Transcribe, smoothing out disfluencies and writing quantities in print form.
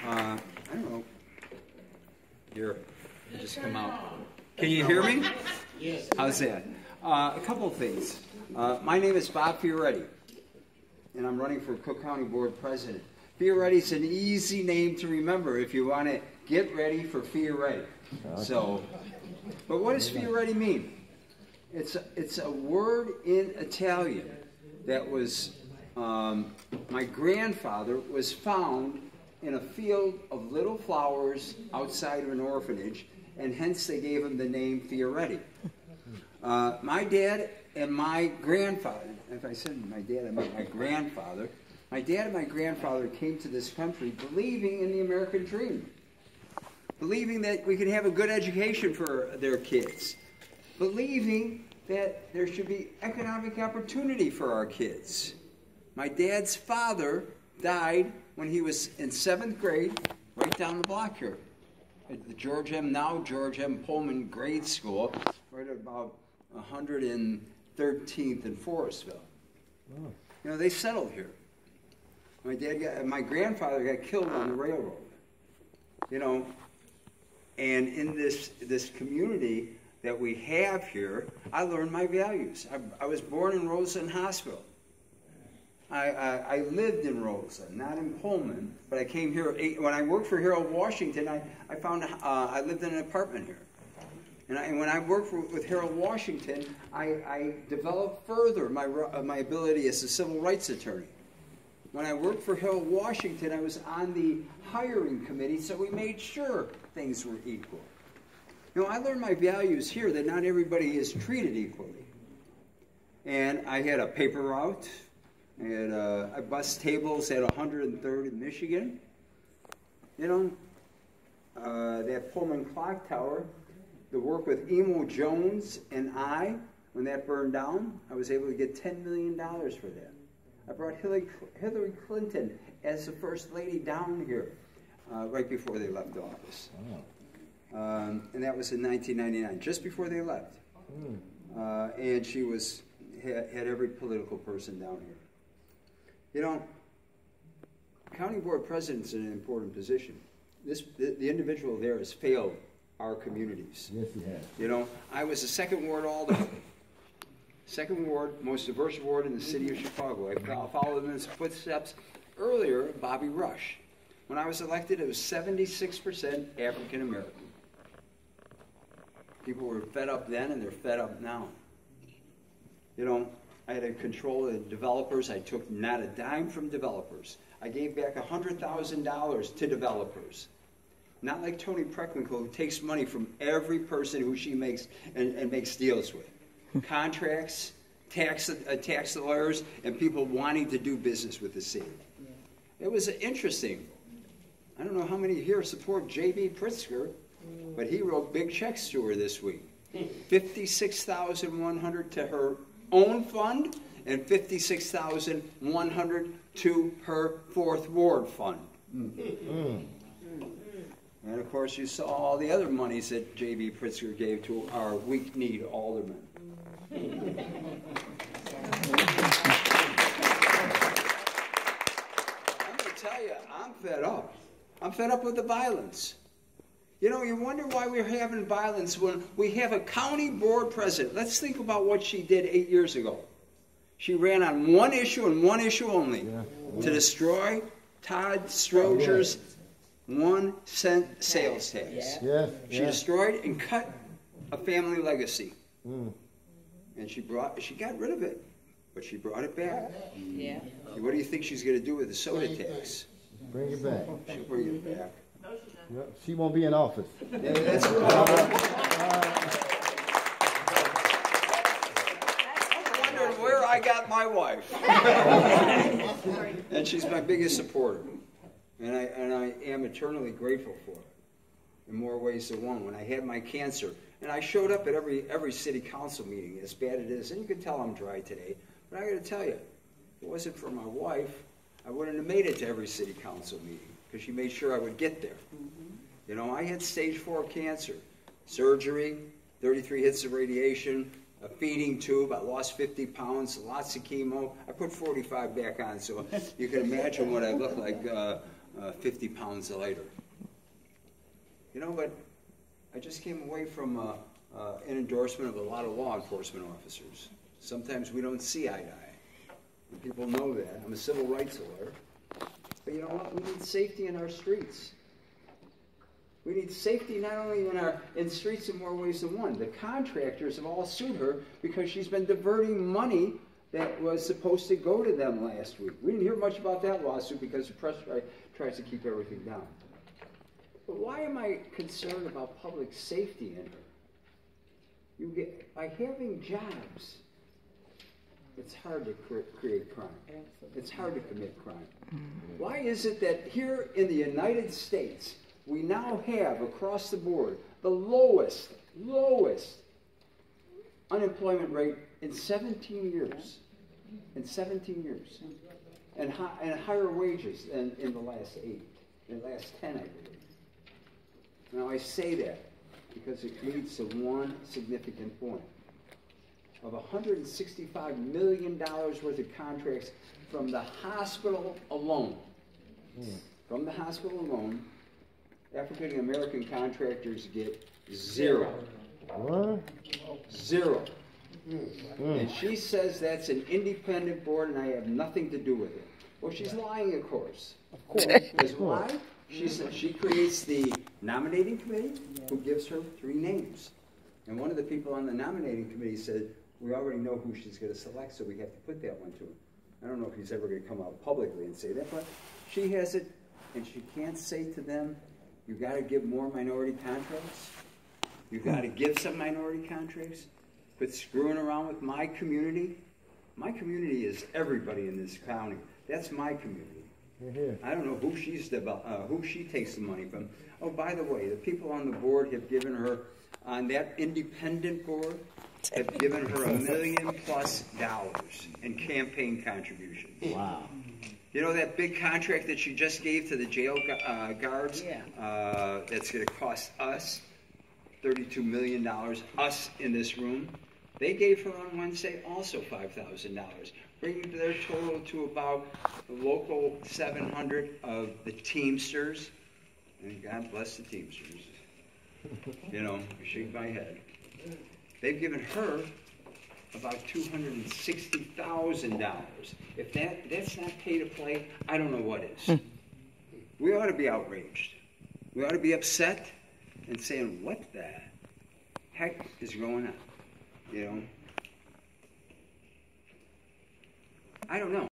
I don't know. Here, just come out. Can you hear me? Yes. How's that? A couple of things. My name is Bob Fioretti, and I'm running for Cook County Board President. Fioretti's an easy name to remember if you want to get ready for Fioretti. So, but what does Fioretti mean? It's a word in Italian that was, my grandfather was found in a field of little flowers outside of an orphanage, and hence they gave him the name Fioretti. My dad and my grandfather, if I said my dad, I meant my grandfather. My dad and my grandfather came to this country believing in the American dream, believing that we could have a good education for their kids, believing that there should be economic opportunity for our kids. My dad's father died when he was in 7th grade, right down the block here, at the George M. Pullman grade school, right about 113th and Forestville. Oh. You know, they settled here. My grandfather got killed on the railroad. You know, and in this community that we have here, I learned my values. I was born in Roseland Hospital. I lived in Roseland, not in Pullman, but I came here. When I worked for Harold Washington, I found I lived in an apartment here. And when I worked with Harold Washington, I developed further my ability as a civil rights attorney. When I worked for Harold Washington, I was on the hiring committee, so we made sure things were equal. You know, I learned my values here, that not everybody is treated equally. And I had a paper route. I bussed tables at 103rd in Michigan. You know, that Pullman clock tower, the work with Emo Jones and when that burned down, I was able to get $10 million for that. I brought Hillary Clinton as the First Lady down here right before they left office. And that was in 1999, just before they left. And she had every political person down here. You know, county board president is an important position. The individual there has failed our communities. Yes, he has. You know, I was a second ward alderman. Second ward, most diverse ward in the city of Chicago. I followed in his footsteps earlier, Bobby Rush. When I was elected, it was 76% African American. People were fed up then, and they're fed up now. You know, I had to control the developers. I took not a dime from developers. I gave back $100,000 to developers. Not like Toni Preckwinkle, who takes money from every person who she makes and makes deals with. Contracts, tax lawyers, and people wanting to do business with the city. It was interesting. I don't know how many here support J.B. Pritzker, but he wrote big checks to her this week. $56,100 to her own fund and $56,100 to her 4th Ward fund. And of course, you saw all the other monies that J.B. Pritzker gave to our weak-kneed aldermen. I'm going to tell you, I'm fed up. I'm fed up with the violence. You know, you wonder why we're having violence when we have a county board president. Let's think about what she did 8 years ago. She ran on one issue and one issue only, to destroy Todd Stroger's 1-cent sales tax. She destroyed and cut a family legacy. And she got rid of it, but she brought it back. Yeah. What do you think she's going to do with the soda tax? Bring it back. She'll bring it back. Yep. She won't be in office. Yeah, that's right. I'm wondering where I got my wife. And she's my biggest supporter. And I am eternally grateful for it in more ways than one. When I had my cancer, and I showed up at every city council meeting, as bad it is, and you can tell I'm dry today, but I got to tell you, if it wasn't for my wife, I wouldn't have made it to every city council meeting, because she made sure I would get there. You know, I had stage 4 cancer, surgery, 33 hits of radiation, a feeding tube. I lost 50 pounds, lots of chemo. I put 45 back on, so you can imagine what I look like 50 pounds lighter. You know, but I just came away from an endorsement of a lot of law enforcement officers. Sometimes we don't see eye to eye. And people know that. I'm a civil rights lawyer. But you know what? We need safety in our streets. We need safety not only in streets in more ways than one. The contractors have all sued her because she's been diverting money that was supposed to go to them last week. We didn't hear much about that lawsuit because the press tries to keep everything down. But why am I concerned about public safety in her? By having jobs, it's hard to create crime. It's hard to commit crime. Why is it that here in the United States, we now have, across the board, the lowest unemployment rate in 17 years? In 17 years. And higher wages than in the last 8, in the last 10, I believe. Now, I say that because it leads to one significant point. Of $165 million worth of contracts from the hospital alone, African American contractors get zero. What? Zero. And she says that's an independent board and I have nothing to do with it. Well, she's lying, of course. Of course. Because why? She creates the nominating committee who gives her 3 names. And one of the people on the nominating committee said, we already know who she's going to select, so we have to put that one to him. I don't know if he's ever going to come out publicly and say that, but she has it, and she can't say to them, you've got to give more minority contracts. You've got to give some minority contracts. Quit screwing around with my community. My community is everybody in this county. That's my community. I don't know who who she takes the money from. Oh, by the way, the people on the board have given her, on that independent board, have given her $1 million+ in campaign contributions. Wow. You know that big contract that she just gave to the jail guards? Yeah. That's going to cost us $32 million, us in this room. They gave her on Wednesday also $5,000, bringing their total to about the local 700 of the Teamsters. And God bless the Teamsters. You know, I shake my head. They've given her about $260,000. If that's not pay to play, I don't know what is. We ought to be outraged. We ought to be upset and saying, what the heck is going on? You know? I don't know.